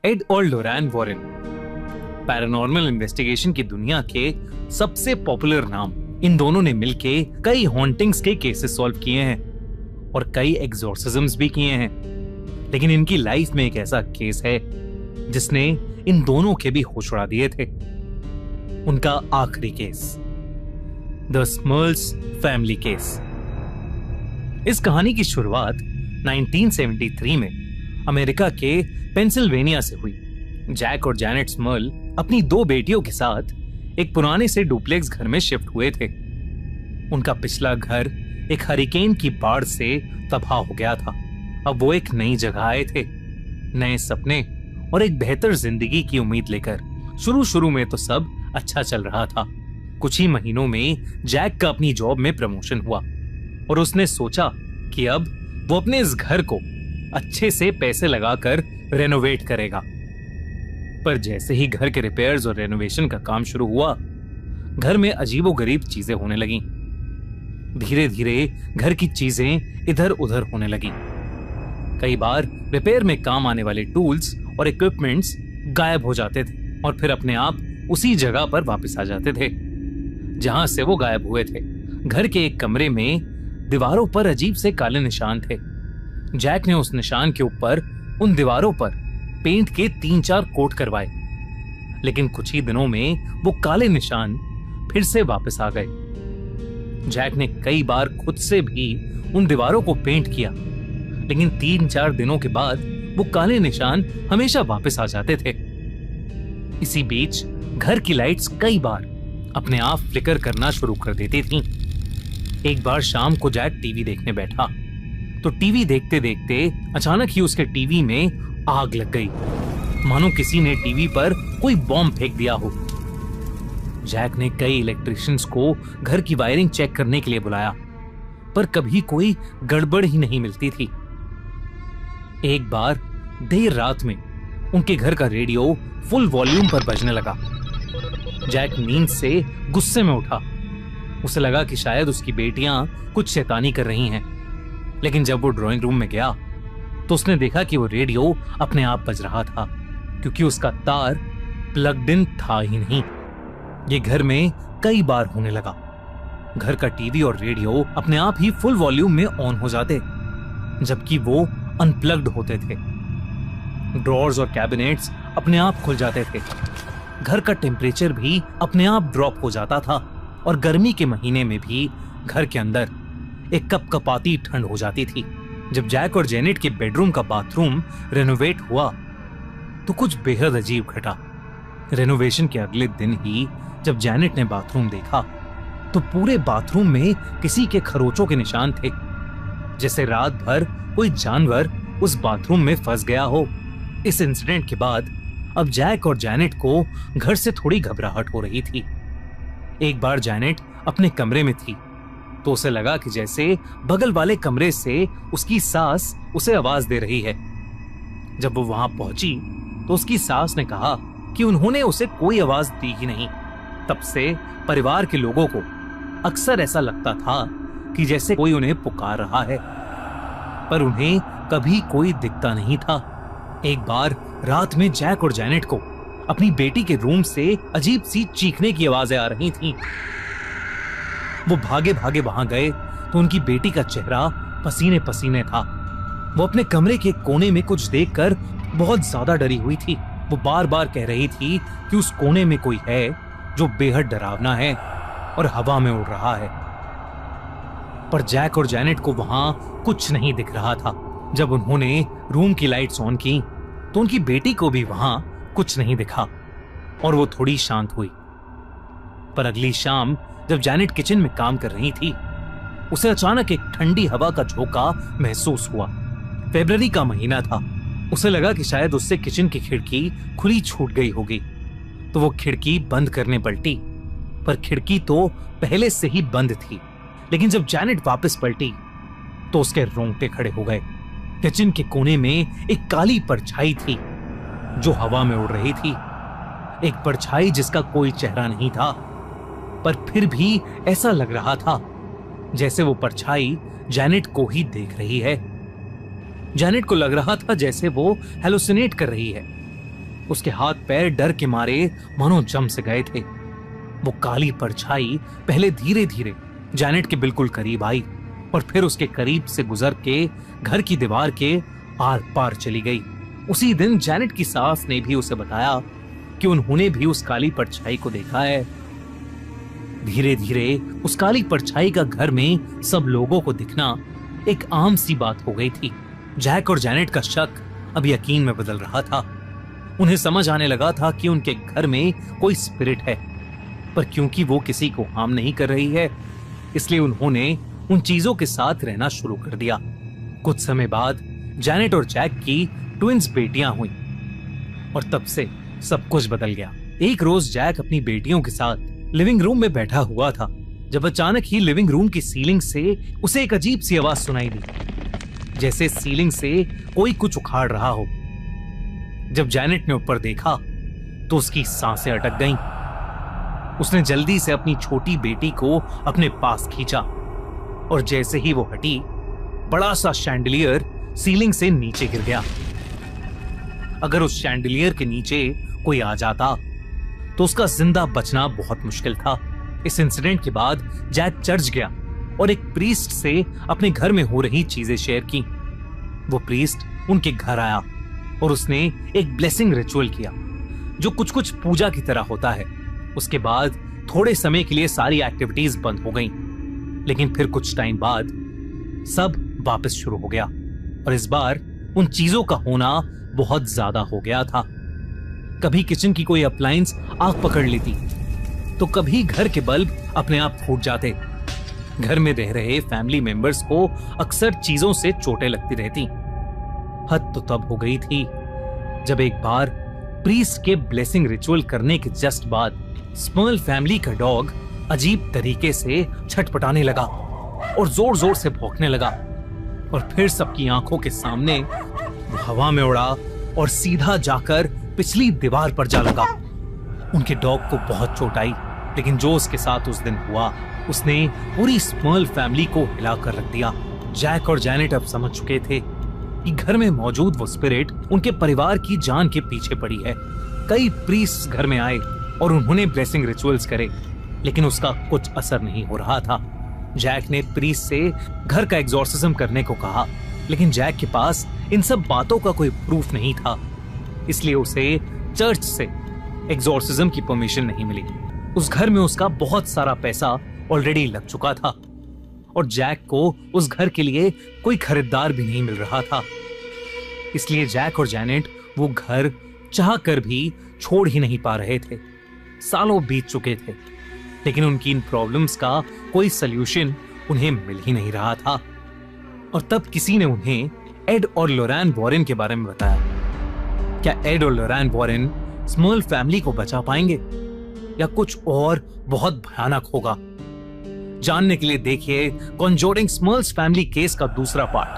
Add और लोरैन Warren paranormal investigation की दुनिया के सबसे पॉपुलर नाम। इन दोनों ने मिलके कई हॉन्टिंग्स के केसेस सॉल्व किए हैं और कई एग्जॉर्सिज्म्स भी किए हैं। लेकिन इनकी लाइफ में एक ऐसा केस है जिसने इन दोनों के भी होश उड़ा दिए थे। उनका आखिरी केस, द स्मर्ल्स फैमिली केस। इस कहानी की शुरुआत 1973 में अमेरिका के पेंसिल्वेनिया से हुई। जैक और जैनेट स्मर्ल अपनी 2 बेटियों के साथ एक पुराने से डुप्लेक्स घर में शिफ्ट हुए थे। उनका पिछला घर एक हरिकेन की बाढ़ से तबाह हो गया था। अब वो एक नई जगह आए थे, नए सपने और एक बेहतर जिंदगी की उम्मीद लेकर। शुरू में तो सब अच्छा चल रहा था। कुछ ही महीनों में जैक का अपनी जॉब में प्रमोशन हुआ और उसने सोचा कि अब वो अपने इस घर को अच्छे से पैसे लगाकर रेनोवेट करेगा। पर जैसे ही घर के रिपेयर्स और रेनोवेशन का काम शुरू हुआ, घर में अजीबोगरीब चीजें होने लगीं। धीरे धीरे घर की चीजें इधर उधर होने लगी। कई बार रिपेयर में काम आने वाले टूल्स और इक्विपमेंट्स गायब हो जाते थे और फिर अपने आप उसी जगह पर वापस आ जाते थे जहां से वो गायब हुए थे। घर के एक कमरे में दीवारों पर अजीब से काले निशान थे। जैक ने उस निशान के ऊपर उन दीवारों पर पेंट के 3-4 कोट करवाए, लेकिन कुछ ही दिनों में वो काले निशान फिर से वापस आ गए। जैक ने कई बार खुद से भी उन दीवारों को पेंट किया, लेकिन 3-4 दिनों के बाद वो काले निशान हमेशा वापस आ जाते थे। इसी बीच घर की लाइट्स कई बार अपने आप फ्लिकर करना शुरू कर देती थीं। एक बार शाम को जैक टीवी देखने बैठा तो टीवी देखते देखते अचानक ही उसके टीवी में आग लग गई, मानो किसी ने टीवी पर कोई बॉम्ब फेंक दिया हो। जैक ने कई इलेक्ट्रिशियंस को घर की वायरिंग चेक करने के लिए बुलाया, पर कभी कोई गड़बड़ ही नहीं मिलती थी। एक बार देर रात में उनके घर का रेडियो फुल वॉल्यूम पर बजने लगा। जैक नींद से गुस्से में उठा। उसे लगा कि शायद उसकी बेटियां कुछ शैतानी कर रही हैं, लेकिन जब वो ड्राइंग रूम में गया तो उसने देखा कि वो रेडियो अपने आप बज रहा था, क्योंकि उसका तार प्लग्ड इन था ही नहीं। ये घर में कई बार होने लगा। घर का टीवी और रेडियो अपने आप ही फुल वॉल्यूम में ऑन हो जाते, जबकि वो अनप्लग्ड होते थे। ड्रॉर्स और कैबिनेट्स अपने आप खुल जाते थे। घर का टेम्परेचर भी अपने आप ड्रॉप हो जाता था और गर्मी के महीने में भी घर के अंदर एक कपकपाती ठंड हो जाती थी। जब जैक और जेनेट के बेडरूम का बाथरूम रेनोवेट हुआ तो कुछ बेहद अजीब घटा। रेनोवेशन के अगले दिन ही जब जेनेट ने बाथरूम देखा तो पूरे बाथरूम में किसी के खरोचों के निशान थे, जैसे रात भर कोई जानवर उस बाथरूम में फंस गया हो। इस इंसिडेंट के बाद अब जैक और जेनेट को घर से थोड़ी घबराहट हो रही थी। एक बार जेनेट अपने कमरे में थी तो उसे लगा कि जैसे बगल वाले कमरे से उसकी सास उसे आवाज दे रही है। जब वो वहां पहुंची तो उसकी सास ने कहा कि उन्होंने उसे कोई आवाज दी ही नहीं। तब से परिवार के लोगों को अक्सर ऐसा लगता था कि जैसे कोई उन्हें पुकार रहा है, पर उन्हें कभी कोई दिखता नहीं था। एक बार रात में जैक और जेनेट को अपनी बेटी के रूम से अजीब सी चीखने की आवाजें आ रही थीं। वो भागे भागे वहां गए तो उनकी बेटी का चेहरा पसीने पसीने था। वो अपने कमरे के कोने में कुछ देखकर बहुत ज्यादा डरी हुई थी। वो बार बार कह रही थी कि उस कोने में कोई है जो बेहद डरावना है और हवा में उड़ रहा है। पर जैक और जेनेट को वहां कुछ नहीं दिख रहा था। जब उन्होंने रूम की लाइट्स ऑन की तो उनकी बेटी को भी वहां कुछ नहीं दिखा और वो थोड़ी शांत हुई। पर अगली शाम जब जेनेट किचन में काम कर रही थी, उसे अचानक एक ठंडी हवा का झोंका महसूस हुआ। फरवरी का महीना था। उसे लगा कि शायद उससे किचन की खिड़की खुली छूट गई होगी, तो वो खिड़की बंद करने पलटी, पर खिड़की तो पहले से ही बंद थी। लेकिन जब जेनेट वापस पलटी तो उसके रोंगटे खड़े हो गए। किचन के कोने में एक काली परछाई थी जो हवा में उड़ रही थी। एक परछाई जिसका कोई चेहरा नहीं था, पर फिर भी ऐसा लग रहा था जैसे वो परछाई जेनेट को ही देख रही है। जेनेट को लग रहा था जैसे वो हेलुसिनेट कर रही है। उसके हाथ पैर डर के मारे मानो जम से गए थे। वो काली परछाई पहले धीरे धीरे जैनेट के बिल्कुल करीब आई और फिर उसके करीब से गुजर के घर की दीवार के आर पार चली गई। उसी दिन जैनेट की सास ने भी उसे बताया कि उन्होंने भी उस काली परछाई को देखा है। धीरे धीरे उस काली परछाई का घर में सब लोगों को दिखना एक आम सी बात हो गई थी। जैक और जैनेट का शक अब यकीन में बदल रहा था। उन्हें समझ आने लगा था कि उनके घर में कोई स्पिरिट है, पर क्योंकि वो किसी को हार्म नहीं कर रही है, इसलिए उन्होंने उन चीजों के साथ रहना शुरू कर दिया। कुछ समय बाद जैनेट और जैक की ट्विंस बेटियां हुई और तब से सब कुछ बदल गया। एक रोज जैक अपनी बेटियों के साथ लिविंग रूम में बैठा हुआ था जब अचानक ही लिविंग रूम की सीलिंग से उसे एक अजीब सी आवाज सुनाई दी, जैसे सीलिंग से कोई कुछ उखाड़ रहा हो। जब जैनेट ने ऊपर देखा तो उसकी सांसें अटक गईं। उसने जल्दी से अपनी छोटी बेटी को अपने पास खींचा और जैसे ही वो हटी, बड़ा सा शैंडलियर सीलिंग से नीचे गिर गया। अगर उस शैंडलियर के नीचे कोई आ जाता तो उसका जिंदा बचना बहुत मुश्किल था। इस इंसिडेंट के बाद जैक चर्च गया और एक प्रीस्ट से अपने घर में हो रही चीजें शेयर की। वो प्रीस्ट उनके घर आया और उसने एक ब्लेसिंग रिचुअल किया जो कुछ कुछ पूजा की तरह होता है। उसके बाद थोड़े समय के लिए सारी एक्टिविटीज बंद हो गईं, लेकिन फिर कुछ टाइम बाद सब वापस शुरू हो गया और इस बार उन चीजों का होना बहुत ज्यादा हो गया था। कभी किचन की कोई अप्लायंस आग पकड़ लेती तो कभी घर के बल्ब अपने आप फूट जाते। घर में रह रहे फैमिली मेंबर्स को अक्सर चीजों से चोटें लगती रहती। हद तो तब हो गई थी जब एक बार प्रीस्ट के ब्लेसिंग रिचुअल करने के जस्ट बाद स्मर्ल फैमिली का डॉग अजीब तरीके से छटपटाने लगा और जोर जोर से भौंकने लगा और फिर सबकी आंखों के सामने वो हवा में उड़ा और सीधा जाकर पिछली दीवार पर जा लगा। उनके डॉग को बहुत चोट आई, लेकिन जो उसके साथ उस दिन हुआ उसने पूरी स्मर्ल फैमिली को हिलाकर रख दिया। जैक और जैनेट अब समझ चुके थे कि घर में मौजूद वो स्पिरिट उनके परिवार की जान के पीछे पड़ी है। कई प्रीस्ट घर में आए और उन्होंने ब्लेसिंग रिचुअल्स करे, लेकिन उसका कुछ असर नहीं हो रहा था। जैक ने प्रीस्ट से घर का एग्जॉर्सिज्म करने को कहा, लेकिन जैक के पास इन सब बातों का कोई प्रूफ नहीं था, इसलिए उसे चर्च से एग्जॉर्सिज्म की परमिशन नहीं मिली। उस घर में उसका बहुत सारा पैसा ऑलरेडी लग चुका था और जैक को उस घर के लिए कोई खरीदार भी नहीं मिल रहा था। इसलिए जैक और जैनेट वो घर चाह कर भी छोड़ ही नहीं पा रहे थे। सालों बीत चुके थे, लेकिन उनकी इन प्रॉब्लम्स का कोई सल्यूशन उन्हें मिल ही नहीं रहा था। और तब किसी ने उन्हें एड और लोरैन वॉरेन के बारे में बताया। क्या एड और लोरैन वॉरेन स्मर्ल फैमिली को बचा पाएंगे या कुछ और बहुत भयानक होगा? जानने के लिए देखिए कॉन्जोरिंग स्मर्ल्स फैमिली केस का दूसरा पार्ट।